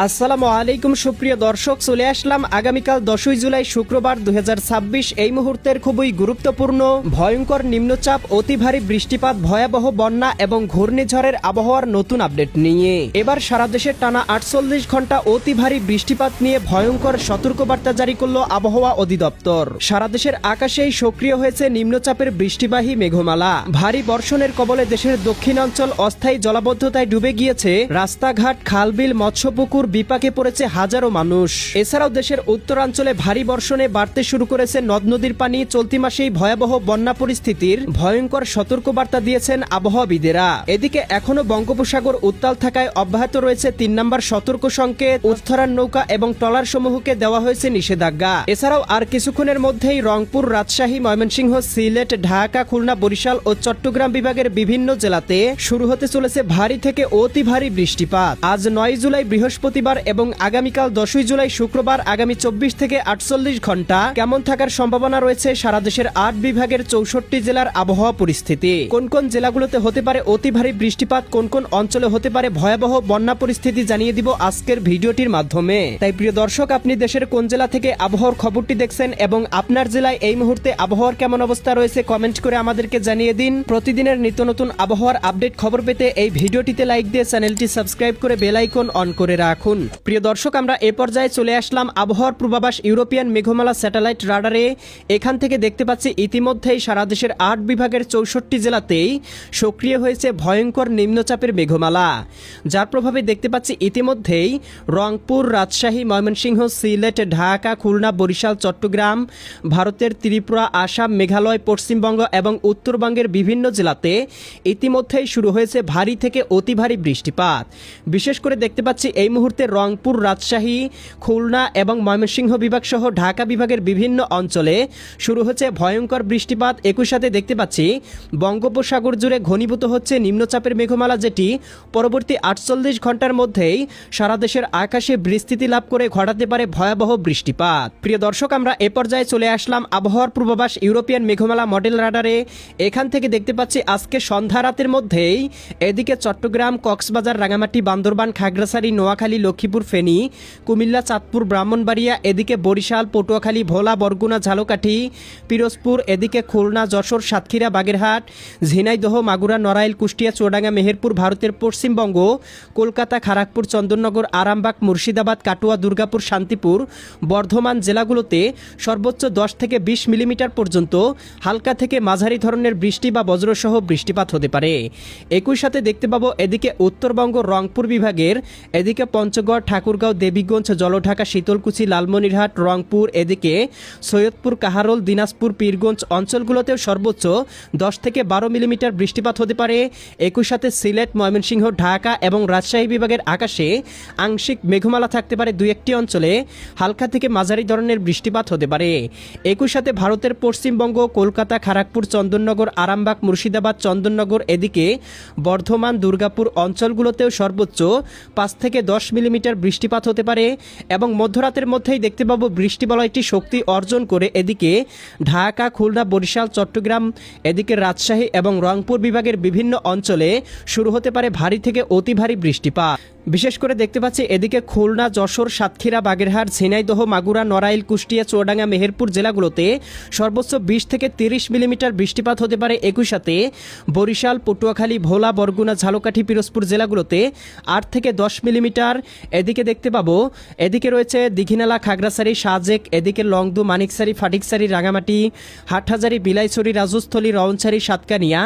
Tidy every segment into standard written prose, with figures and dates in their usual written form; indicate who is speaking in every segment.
Speaker 1: আসসালামু আলাইকুম সুপ্রিয় দর্শক, চলে আসলাম আগামীকাল 10ই জুলাই শুক্রবার 2026 এই মুহূর্তের খুবই গুরুত্বপূর্ণ ভয়ঙ্কর নিম্নচাপ, অতি ভারী বৃষ্টিপাত, ভয়াবহ বন্যা এবং ঘূর্ণিঝড়ের আবহাওয়ার নতুন আপডেট নিয়ে। এবার সারা দেশে টানা 48 ঘন্টা অতি ভারী বৃষ্টিপাত নিয়ে ভয়ঙ্কর সতর্কবার্তা জারি করল আবহাওয়া অধিদপ্তর। সারা দেশের আকাশেই সক্রিয় হয়েছে নিম্নচাপের বৃষ্টিবাহী মেঘমালা। ভারী বর্ষণের কবলে দেশের দক্ষিণাঞ্চল অস্থায়ী জলাবদ্ধতায় ডুবে গিয়েছে। রাস্তাঘাট, খালবিল, মৎস্যপুকুর বিপাকে পড়েছে হাজারো মানুষ। এছাড়াও দেশের উত্তরাঞ্চলে ভারী বর্ষণে বাড়তে শুরু করেছে নদ নদীর পানি। চলতি মাসেই ভয়াবহ বন্যা পরিস্থিতির ভয়ঙ্কর সতর্কবার্তা দিয়েছেন আবহাওয়াবিদেরা। এদিকে এখনো বঙ্গোপসাগর উত্তাল থাকায় অব্যাহত রয়েছে 3 নম্বর সতর্ক সংকেত। উত্তরায়ণ নৌকা এবং ট্রলার সমূহকে দেওয়া হয়েছে নিষেধাজ্ঞা। এছাড়াও আর কিছুক্ষণের মধ্যেই রংপুর, রাজশাহী, ময়মনসিংহ, সিলেট, ঢাকা, খুলনা, বরিশাল ও চট্টগ্রাম বিভাগের বিভিন্ন জেলাতে শুরু হতে চলেছে ভারী থেকে অতি ভারী বৃষ্টিপাত। আজ 9 জুলাই বৃহস্পতিবার এবং আগামীকাল 10ই জুলাই শুক্রবার আগামী 24 থেকে 48 ঘন্টা কেমন থাকার সম্ভাবনা রয়েছে সারা দেশের 8 বিভাগের 64 জেলার আবহাওয়া পরিস্থিতি। কোন কোন জেলাগুলোতে হতে পারে অতি ভারী বৃষ্টিপাত, কোন কোন অঞ্চলে হতে পারে ভয়াবহ বন্যা পরিস্থিতি জানিয়ে দিব আজকের ভিডিওটির মাধ্যমে। তাই প্রিয় দর্শক, আপনি দেশের কোন জেলা থেকে আবহাওয়ার খবরটি দেখছেন এবং আপনার জেলায় এই মুহূর্তে আবহাওয়ার কেমন অবস্থা রয়েছে কমেন্ট করে আমাদেরকে জানিয়ে দিন। প্রতিদিনের নিত্য নতুন আবহাওয়ার আপডেট খবর পেতে এই ভিডিওটিতে লাইক দিয়ে চ্যানেলটি সাবস্ক্রাইব করে বেল আইকন অন করে রাখুন। প্রিয় দর্শক, আমরা এ পর্যায়ে চলে আসলাম আবহাওয়ার পূর্বাভাস ইউরোপিয়ান মেঘমালা স্যাটেলাইট রাডারে। এখান থেকে দেখতে পাচ্ছি ইতিমধ্যেই সারা দেশের 8 বিভাগের 64 জেলাতেই সক্রিয় হয়েছে ভয়ঙ্কর নিম্নচাপের মেঘমালা, যার প্রভাবে দেখতে পাচ্ছি ইতিমধ্যেই রংপুর, রাজশাহী, ময়মনসিংহ, সিলেট, ঢাকা, খুলনা, বরিশাল, চট্টগ্রাম, ভারতের ত্রিপুরা, আসাম, মেঘালয়, পশ্চিমবঙ্গ এবং উত্তরবঙ্গের বিভিন্ন জেলাতে ইতিমধ্যেই শুরু হয়েছে ভারী থেকে অতি ভারী বৃষ্টিপাত। বিশেষ করে দেখতে পাচ্ছি এই মুহূর্তে রংপুর, রাজশাহী, খুলনা এবং ময়মনসিংহ বিভাগ সহ ঢাকা বিভাগের বিভিন্ন অঞ্চলে শুরু হচ্ছে ভয়ঙ্কর বৃষ্টিপাত। একই সাথে দেখতে পাচ্ছি বঙ্গোপসাগর জুড়ে ঘনীভূত হচ্ছে নিম্নচাপের মেঘমালা, যেটি পরবর্তী 48 ঘন্টার মধ্যেই সারা দেশের আকাশে বিস্তৃতি লাভ করে ঘটাতে পারে ভয়াবহ বৃষ্টিপাত। প্রিয় দর্শক, আমরা এ পর্যায়ে চলে আসলাম আবহাওয়ার পূর্বাভাস ইউরোপিয়ান মেঘমালা মডেল রাডারে। এখান থেকে দেখতে পাচ্ছি আজকে সন্ধ্যা রাতের মধ্যেই এদিকে চট্টগ্রাম, কক্সবাজার, রাঙামাটি, বান্দরবান, খাগড়াছড়ি, নোয়াখালী, লক্ষ্মীপুর, ফেনী, কুমিল্লা, চাঁদপুর, ব্রাহ্মণবাড়িয়া, এদিকে বরিশাল, পটুয়াখালী, ভোলা, বরগুনা, ঝালকাঠি, পিরোজপুর, এদিকে খুলনা, যশোর, সাতক্ষীরা, বাগেরহাট, ঝিনাইদহ, মাগুরা, নড়াইল, কুষ্টিয়া, চুয়াডাঙ্গা, মেহেরপুর, ভারতের পশ্চিমবঙ্গ, কলকাতা, খড়গপুর, চন্দননগর, আরামবাগ, মুর্শিদাবাদ, কাটুয়া, দুর্গাপুর, শান্তিপুর, বর্ধমান জেলাগুলোতে সর্বোচ্চ 10 থেকে 20 মিলিমিটার পর্যন্ত হালকা থেকে মাঝারি ধরনের বৃষ্টি বা বজ্রসহ বৃষ্টিপাত হতে পারে। একই সাথে দেখতে পাবো এদিকে উত্তরবঙ্গ, রংপুর বিভাগের এদিকে পঞ্চগড়, ঠাকুরগাঁও, দেবীগঞ্জ, জলঢাকা, শীতলকুচি, লালমনিরহাট, রংপুর, এদিকে সৈয়দপুর, কাহারোল, দিনাজপুর, পীরগঞ্জ অঞ্চলগুলোতেও সর্বোচ্চ 10 থেকে 12 মিলিমিটার বৃষ্টিপাত হতে পারে। একই সাথে সিলেট, ময়মনসিংহ, ঢাকা এবং রাজশাহী বিভাগের আকাশে আংশিক মেঘমালা থাকতে পারে। 2-1টি অঞ্চলে হালকা থেকে মাঝারি ধরনের বৃষ্টিপাত হতে পারে। একই সাথে ভারতের পশ্চিমবঙ্গ, কলকাতা, খড়গপুর, চন্দননগর, আরামবাগ, মুর্শিদাবাদ, চন্দননগর, এদিকে বর্ধমান, দুর্গাপুর অঞ্চলগুলোতেও সর্বোচ্চ 5 থেকে 10 মিলিমিটার বৃষ্টিপাত হতে পারে এবং মধ্যরাতের মধ্যেই দেখতে পাবো বৃষ্টিবলয়টি শক্তি অর্জন করে এদিকে ঢাকা, খুলনা, বরিশাল, চট্টগ্রাম, এদিকে রাজশাহী এবং রংপুর বিভাগের বিভিন্ন অঞ্চলে শুরু হতে পারে ভারী থেকে অতি ভারী বৃষ্টিপাত। বিশেষ করে দেখতে পাচ্ছি এদিকে খুলনা, যশোর, সাতক্ষীরা, বাগেরহাট, ঝিনাইদহ, মাগুরা, নড়াইল, কুষ্টিয়া, চুয়াডাঙ্গা, মেহেরপুর জেলাগুলোতে সর্বোচ্চ 20 থেকে 30 মিলিমিটার বৃষ্টিপাত হতে পারে। একই সাথে বরিশাল, পটুয়াখালী, ভোলা, বরগুনা, ঝালকাঠি, পিরোজপুর জেলাগুলোতে 8 থেকে 10 মিলিমিটার। এদিকে দেখতে পাবো এদিকে রয়েছে দীঘিনালা, খাগড়াছড়ি, সাজেক, এদিকে লংদু, মানিকছড়ি, ফাটিকছড়ি, রাঙামাটি, হাটহাজারি, বিলাইছড়ি, রাজস্থলী, রওনছড়ি, সাতকানিয়া,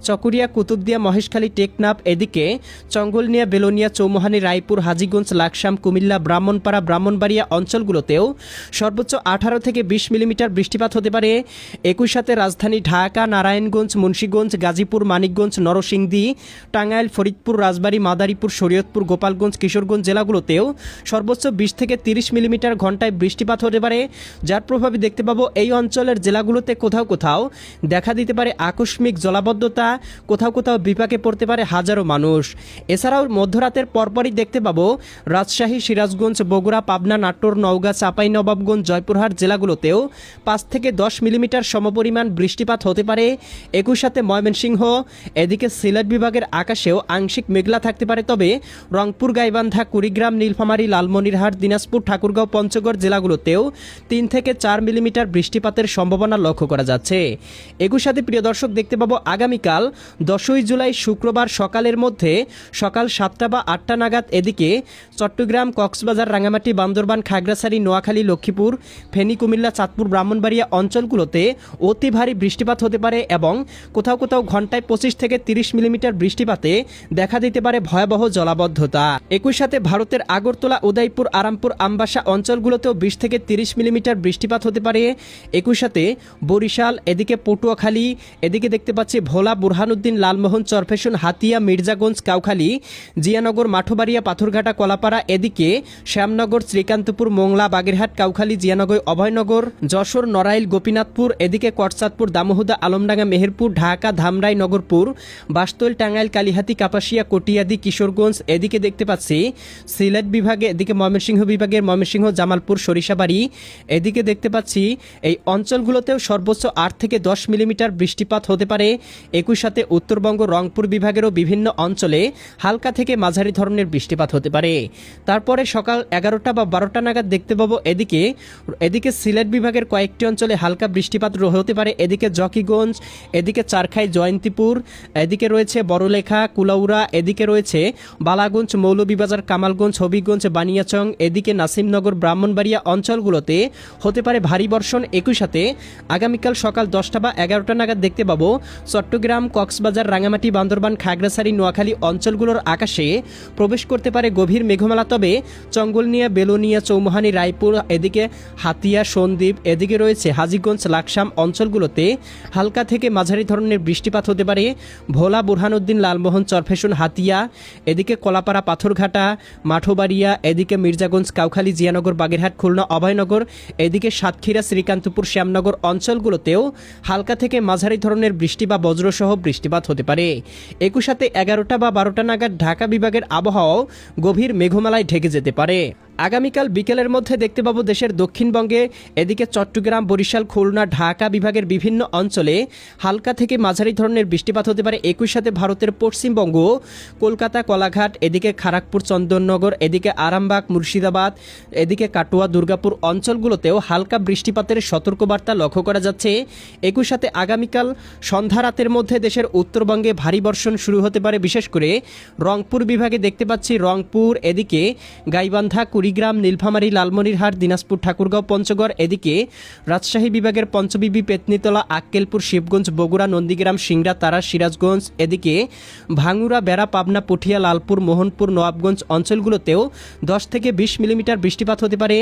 Speaker 1: চকুরিয়া, কুতুবদিয়া, মহেশখালী, টেকনাফ, এদিকে চঙ্গলনিয়া, বেলোনিয়া, চৌমুহনী, রায়পুর, হাজীগঞ্জ, লাকসাম, কুমিল্লা, ব্রাহ্মণপাড়া, ব্রাহ্মণবাড়িয়া অঞ্চলগুলোতেও সর্বোচ্চ 18 থেকে 20 মিলিমিটার বৃষ্টিপাত হতে পারে। একই সাথে রাজধানী ঢাকা, নারায়ণগঞ্জ, মুন্সিগঞ্জ, গাজীপুর, মানিকগঞ্জ, নরসিংদী, টাঙ্গাইল, ফরিদপুর, রাজবাড়ী, মাদারীপুর, শরীয়তপুর, গোপালগঞ্জ, কিশোরগঞ্জ জেলাগুলোতেও সর্বোচ্চ 20 থেকে 30 মিলিমিটার ঘন্টায় বৃষ্টিপাত হতে পারে, যার প্রভাবে দেখতে পাবো এই অঞ্চলের জেলাগুলোতে কোথাও কোথাও দেখা দিতে পারে আকস্মিক জলাবদ্ধতা, কোথাও কোথাও বিপাকে পড়তে পারে হাজারো মানুষ। এছাড়াও মধ্যরাতের পরপর পরপরই দেখতে পাবো রাজশাহী, সিরাজগঞ্জ, বগুড়া, পাবনা, নাটোর, নওগাঁ, চাঁপাইনবাবগঞ্জ, জয়পুরহাট জেলাগুলোতেও 5 থেকে 10 মিলিমিটার সমপরিমাণ বৃষ্টিপাত হতে পারে। একই সাথে ময়মনসিংহ, এদিকে সিলেট বিভাগের আকাশেও আংশিক মেঘলা থাকতে পারে। তবে রংপুর, গাইবান্ধা, কুড়িগ্রাম, নীলফামারী, লালমনিরহাট, দিনাজপুর, ঠাকুরগাঁও, পঞ্চগড় জেলাগুলোতেও 3 থেকে 4 মিলিমিটার বৃষ্টিপাতের সম্ভাবনা লক্ষ্য করা যাচ্ছে। একই সাথে প্রিয় দর্শক দেখতে পাবো আগামীকাল 10ই জুলাই শুক্রবার সকালের মধ্যে সকাল 7টা বা 8টা নাগাদ এদিকে চট্টগ্রাম, কক্সবাজার, রাঙামাটি, বান্দরবান, খাগড়াছড়ি, নোয়াখালী, লক্ষ্মীপুর, ফেনী, কুমিল্লা, চাঁদপুর, ব্রাহ্মণবাড়িয়া অঞ্চলগুলোতে অতি ভারী বৃষ্টিপাত হতে পারে এবং কোথাও কোথাও ঘন্টায় 25 থেকে 30 মিলিমিটার বৃষ্টিপাতে দেখা দিতে পারে ভয়াবহ জলাবদ্ধতা। একই সাথে ভারতের আগরতলা, উদয়পুর, আরামপুর, আমবাসা অঞ্চলগুলোতেও 20 থেকে 30 মিলিমিটার বৃষ্টিপাত হতে পারে। একই সাথে বরিশাল, এদিকে পটুয়াখালী, এদিকে দেখতে পাচ্ছি ভোলা, বুরহানুদ্দিন, লালমোহন, চরফেশন, হাতিয়া, মির্জাগঞ্জ, কাউখালী, জিয়ানগর, মাঠবাড়িয়া, পাথরঘাটা, কলাপাড়া, এদিকে শ্যামনগর, শ্রীকান্তপুর, মোংলা, বাগেরহাট, কাউখালী, জিয়ানগর, অভয়নগর, যশোর, নড়াইল, গোপীনাথপুর, এদিকে করচাঁদপুর, দামোহদা, আলমডাঙ্গা, মেহেরপুর, ঢাকা, ধামরাই, নগরপুর, বাসতল, টাঙ্গাইল, কালিহাতী, কাপাসিয়া, কটিয়াদি, কিশোরগঞ্জ, এদিকে দেখতে পাচ্ছি সিলেট বিভাগে, এদিকে ময়মনসিংহ বিভাগের ময়মনসিংহ, জামালপুর, সরিষাবাড়ি, এদিকে দেখতে পাচ্ছি এই অঞ্চলগুলোতেও সর্বোচ্চ 8 থেকে 10 মিলিমিটার বৃষ্টিপাত হতে পারে। একই সাথে উত্তরবঙ্গ, রংপুর বিভাগেরও বিভিন্ন অঞ্চলে হালকা থেকে মাঝারি ধরনের বৃষ্টিপাত হতে পারে। তারপরে সকাল 11টা বা 12টা নাগাদ দেখতে পাবো এদিকে সিলেট বিভাগের কয়েকটি অঞ্চলে হালকা বৃষ্টিপাত হতে পারে। এদিকে জকিগঞ্জ, এদিকে চারখাই, জয়ন্তীপুর, এদিকে রয়েছে বড়লেখা, কুলাউড়া, এদিকে রয়েছে বালাগঞ্জ, মৌলভীবাজার, কামালগঞ্জ, হবিগঞ্জ, বানিয়াচং, এদিকে নাসিমনগর, ব্রাহ্মণবাড়িয়া অঞ্চলগুলোতে হতে পারে ভারী বর্ষণ। একই সাথে আগামীকাল সকাল 10টা বা 11টা নাগাদ দেখতে পাবো চট্টগ্রাম, কক্সবাজার, রাঙামাটি, বান্দরবান, খাগড়াছড়ি, নোয়াখালী অঞ্চলগুলোর আকাশে প্রবেশ করতে পারে গভীর মেঘমালা। তবে চঙ্গলনিয়া, বেলোনিয়া, চৌমুহানি, রায়পুর, এদিকে হাতিয়া, সন্দ্বীপ, এদিকে রয়েছে হাজীগঞ্জ, লাকসাম অঞ্চলগুলোতে হালকা থেকে মাঝারি ধরনের বৃষ্টিপাত হতে পারে। ভোলা, বুরহানুদ্দিন, লালমোহন, চরফেশন, হাতিয়া, এদিকে কলাপাড়া, পাথরঘাটা, মাঠবাড়িয়া, এদিকে মির্জাগঞ্জ, কাউখালী, জিয়ানগর, বাগেরহাট, খুলনা, অভয়নগর, এদিকে সাতক্ষীরা, শ্রীকান্তপুর, শ্যামনগর অঞ্চলগুলোতেও হালকা থেকে মাঝারি ধরনের বৃষ্টি বা বজ্রসহ বৃষ্টিপাত হতে পারে। একই সাথে 11টা বা 12টা নাগাদ ঢাকা বিভাগের আবহাওয়াও গভীর মেঘমালায় ঢেকে যেতে পারে। আগামীকাল বিকেলের মধ্যে দেখতে পাবো দেশের দক্ষিণবঙ্গে, এদিকে চট্টগ্রাম, বরিশাল, খুলনা, ঢাকা বিভাগের বিভিন্ন অঞ্চলে হালকা থেকে মাঝারি ধরনের বৃষ্টিপাত হতে পারে। একই সাথে ভারতের পশ্চিমবঙ্গ, কলকাতা, কলাঘাট, এদিকে খড়গপুর, চন্দননগর, এদিকে আরামবাগ, মুর্শিদাবাদ, এদিকে কাটোয়া, দুর্গাপুর অঞ্চলগুলোতেও হালকা বৃষ্টিপাতের সতর্কবার্তা লক্ষ্য করা যাচ্ছে। একই সাথে আগামীকাল সন্ধ্যা রাতের মধ্যে দেশের উত্তরবঙ্গে ভারী বর্ষণ শুরু হতে পারে। বিশেষ করে রংপুর বিভাগে দেখতে পাচ্ছি রংপুর, এদিকে গাইবান্ধা, কুড়িগ্রাম, নীলফামারী, লালমনিরহাট, দিনাজপুর, ঠাকুরগাঁও, পঞ্চগড়, এদিকে রাজশাহী বিভাগের পঞ্চবিবি, পেতনিতলা, আক্কেলপুর, শিবগঞ্জ, বগুড়া, নন্দীগ্রাম, সিংড়া, তারা, সিরাজগঞ্জ, এদিকে ভাঙ্গুড়া, বেড়া, পাবনা, পুঠিয়া, লালপুর, মোহনপুর, নবাবগঞ্জ অঞ্চলগুলোতেও 10 থেকে 20 মিলিমিটার বৃষ্টিপাত হতে পারে।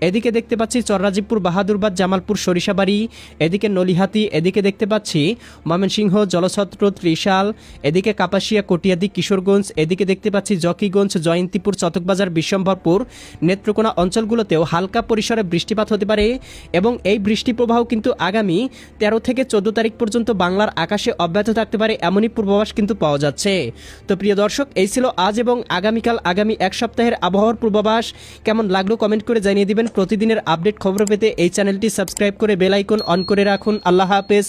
Speaker 1: এদিকে দেখতে পাচ্ছি চররাজীবপুর, বাহাদুরবাদ, জামালপুর, সরিষাবাড়ি, এদিকে নলিহাতি, এদিকে দেখতে পাচ্ছি ময়মনসিংহ, জলছত্র, ত্রিশাল, এদিকে কাপাসিয়া, কটিয়াদি, কিশোরগঞ্জ, এদিকে দেখতে পাচ্ছি জকিগঞ্জ, জয়ন্তীপুর, চতকবাজার, বিশ্বম্ভরপুর, নেত্রকোনা অঞ্চলগুলোতেও হালকা পরিসরে বৃষ্টিপাত হতে পারে এবং এই বৃষ্টি প্রবাহ কিন্তু আগামী 13 থেকে 14 তারিখ পর্যন্ত বাংলার আকাশে অব্যাহত থাকতে পারে, এমনই পূর্বাভাস কিন্তু পাওয়া যাচ্ছে। তো প্রিয় দর্শক, এই ছিল আজ এবং আগামীকাল আগামী এক সপ্তাহের আবহাওয়ার পূর্বাভাস। কেমন লাগলো কমেন্ট করে জানিয়ে দিবেন। প্রতিদিনের আপডেট খবর পেতে এই চ্যানেলটি সাবস্ক্রাইব করে বেল আইকন অন করে রাখুন। আল্লাহ হাফেজ।